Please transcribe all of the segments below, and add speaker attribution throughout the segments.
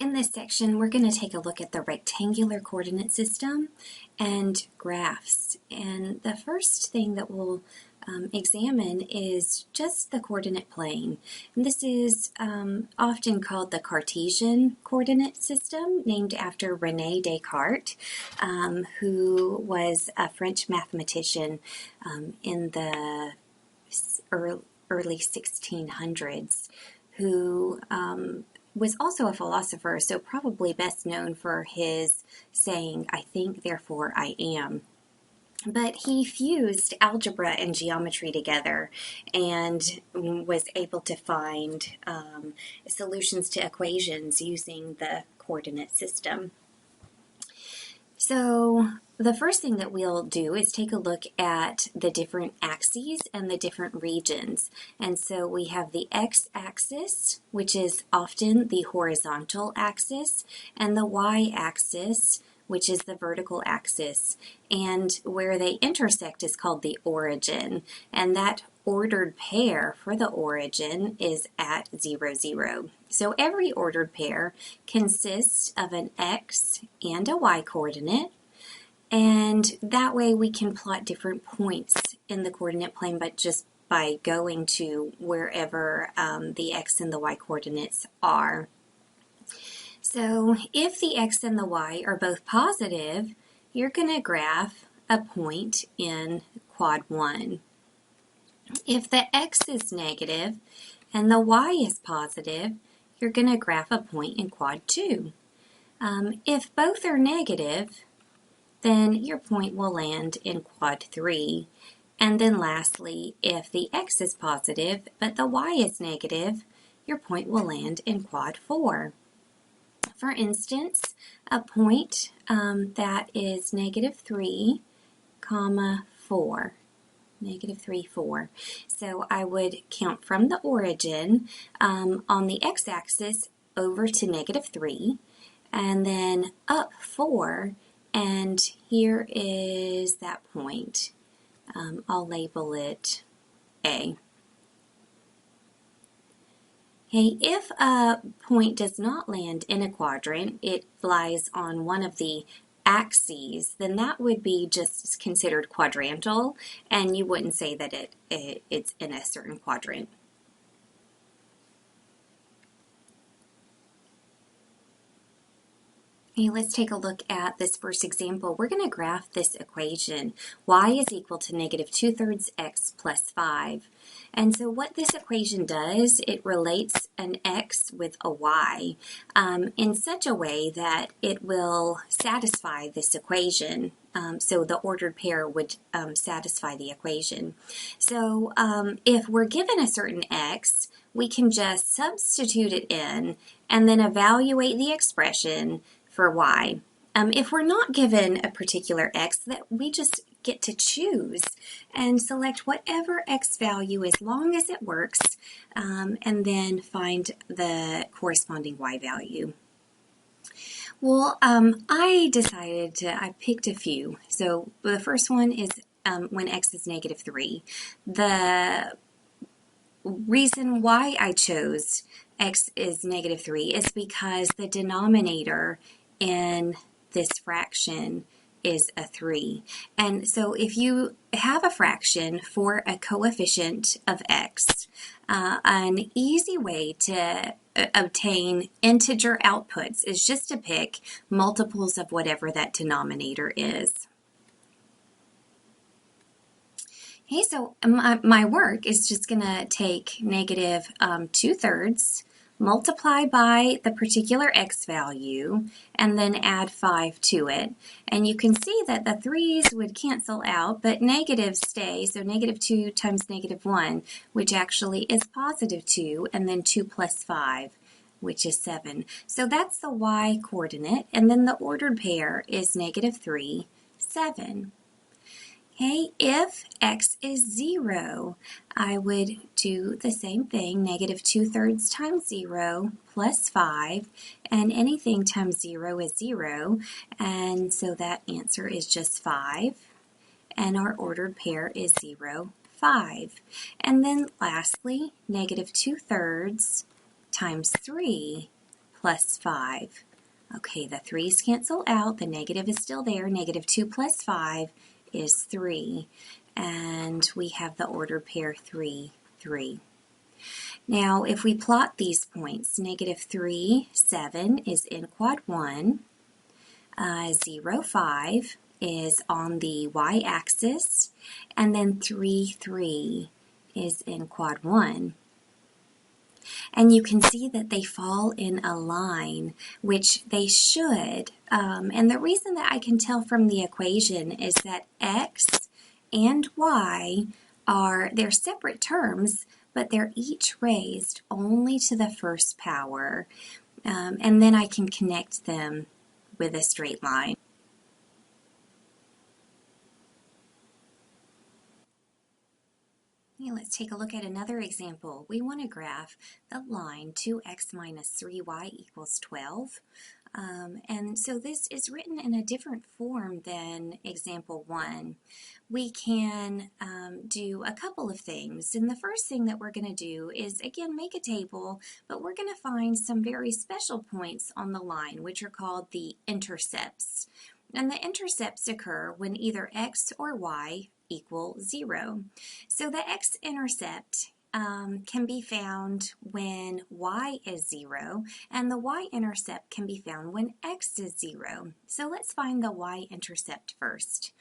Speaker 1: In this section, we're going to take a look at the rectangular coordinate system and graphs. And the first thing that we'll examine is just the coordinate plane. And this is often called the Cartesian coordinate system, named after René Descartes, who was a French mathematician in the early 1600s, who was also a philosopher, so probably best known for his saying, "I think, therefore I am." But he fused algebra and geometry together and was able to find solutions to equations using the coordinate system. So the first thing that we'll do is take a look at the different axes and the different regions. And so we have the x-axis, which is often the horizontal axis, and the y-axis, which is the vertical axis. And where they intersect is called the origin. And that ordered pair for the origin is at 0, 0. So every ordered pair consists of an x and a y coordinate, and that way we can plot different points in the coordinate plane, but just by going to wherever the x and the y coordinates are. So if the x and the y are both positive, you're going to graph a point in quad 1. If the x is negative and the y is positive, you're going to graph a point in quad 2. If both are negative, then your point will land in quad 3. And then lastly, if the x is positive but the y is negative, your point will land in quad 4. For instance, a point that is negative 3, 4. Negative 3, 4. So I would count from the origin on the x-axis over to negative 3, and then up 4, and here is that point. I'll label it A. Okay, if a point does not land in a quadrant, it lies on one of the axes, then that would be just considered quadrantal, and you wouldn't say that it's in a certain quadrant. Okay, let's take a look at this first example. We're going to graph this equation. Y is equal to negative 2/3 x plus 5. And so what this equation does, it relates an x with a y in such a way that it will satisfy this equation. So the ordered pair would satisfy the equation. So if we're given a certain x, we can just substitute it in and then evaluate the expression for y. If we're not given a particular x, that we just get to choose and select whatever x value as long as it works, and then find the corresponding y value. Well, I picked a few. So the first one is when x is negative 3. The reason why I chose x is negative 3 is because the denominator in this fraction is a 3. And so if you have a fraction for a coefficient of x, an easy way to obtain integer outputs is just to pick multiples of whatever that denominator is. Okay, so my work is just going to take negative 2/3, multiply by the particular x value, and then add 5 to it. And you can see that the 3's would cancel out, but negatives stay, so negative 2 times negative 1, which actually is positive 2, and then 2 plus 5, which is 7. So that's the y coordinate, and then the ordered pair is negative 3, 7. Okay, if x is 0, I would do the same thing, negative 2/3 times 0 plus 5, and anything times 0 is 0, and so that answer is just 5, and our ordered pair is 0, 5. And then lastly, negative 2/3 times 3 plus 5. Okay, the 3's cancel out. The negative is still there. Negative 2 plus 5 is 3. And we have the ordered pair 3, 3. Now, if we plot these points, negative 3, 7 is in quad 1. 0, 5 is on the y-axis. And then 3, 3 is in quad 1. And you can see that they fall in a line, which they should. And the reason that I can tell from the equation is that x and y they're separate terms, but they're each raised only to the first power. And then I can connect them with a straight line. Let's take a look at another example. We want to graph the line 2x minus 3y equals 12. And so this is written in a different form than example 1. We can do a couple of things. And the first thing that we're going to do is, again, make a table, but we're going to find some very special points on the line, which are called the intercepts. And the intercepts occur when either x or y equal 0. So the x-intercept can be found when y is 0, and the y-intercept can be found when x is 0. So let's find the y-intercept first.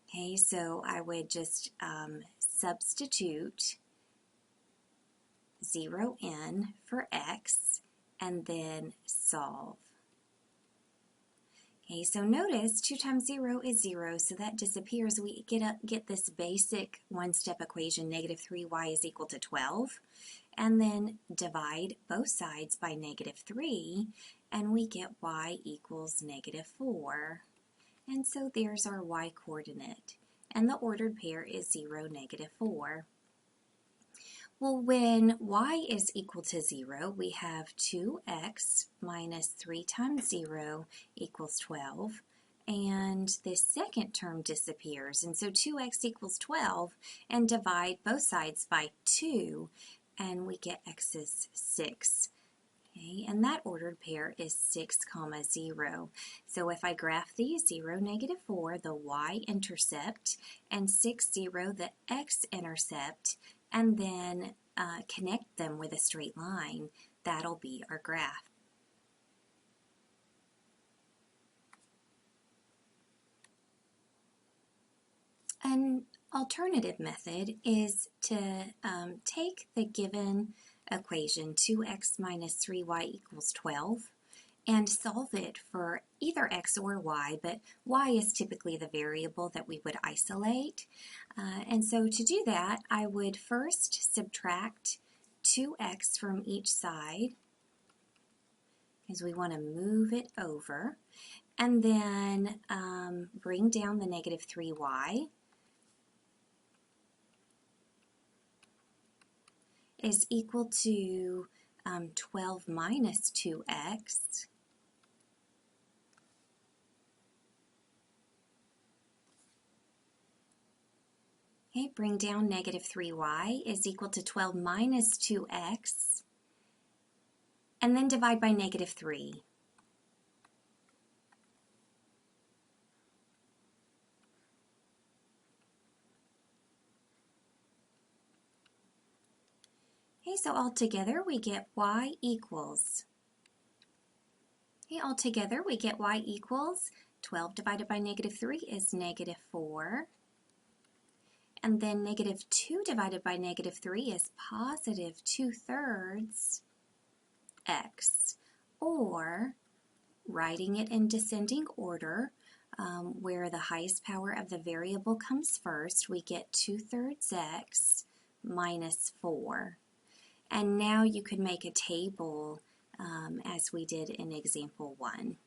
Speaker 1: Okay, so I would just substitute 0 in for x and then solve. Okay, so notice 2 times 0 is 0, so that disappears. We get this basic one-step equation, negative 3y is equal to 12, and then divide both sides by negative 3, and we get y equals negative 4. And so there's our y coordinate, and the ordered pair is 0, negative 4. Well, when y is equal to 0, we have 2x minus 3 times 0 equals 12, and this second term disappears, and so 2x equals 12, and divide both sides by 2, and we get x is 6. Okay, and that ordered pair is 6, 0. So if I graph these, 0, negative 4, the y-intercept, and 6, 0, the x-intercept, and then connect them with a straight line, that'll be our graph. An alternative method is to take the given equation 2x minus 3y equals 12 and solve it for either x or y, but y is typically the variable that we would isolate. And so to do that, I would first subtract 2x from each side, because we want to move it over, and then bring down the negative 3y is equal to 12 minus 2x. Okay, bring down negative 3y is equal to 12 minus 2x, and then divide by negative 3. Okay, so altogether we get y equals. Okay, altogether we get y equals 12 divided by negative 3 is negative 4. And then negative 2 divided by negative 3 is positive 2/3 x. Or, writing it in descending order, where the highest power of the variable comes first, we get 2/3 x minus 4. And now you can make a table as we did in example 1.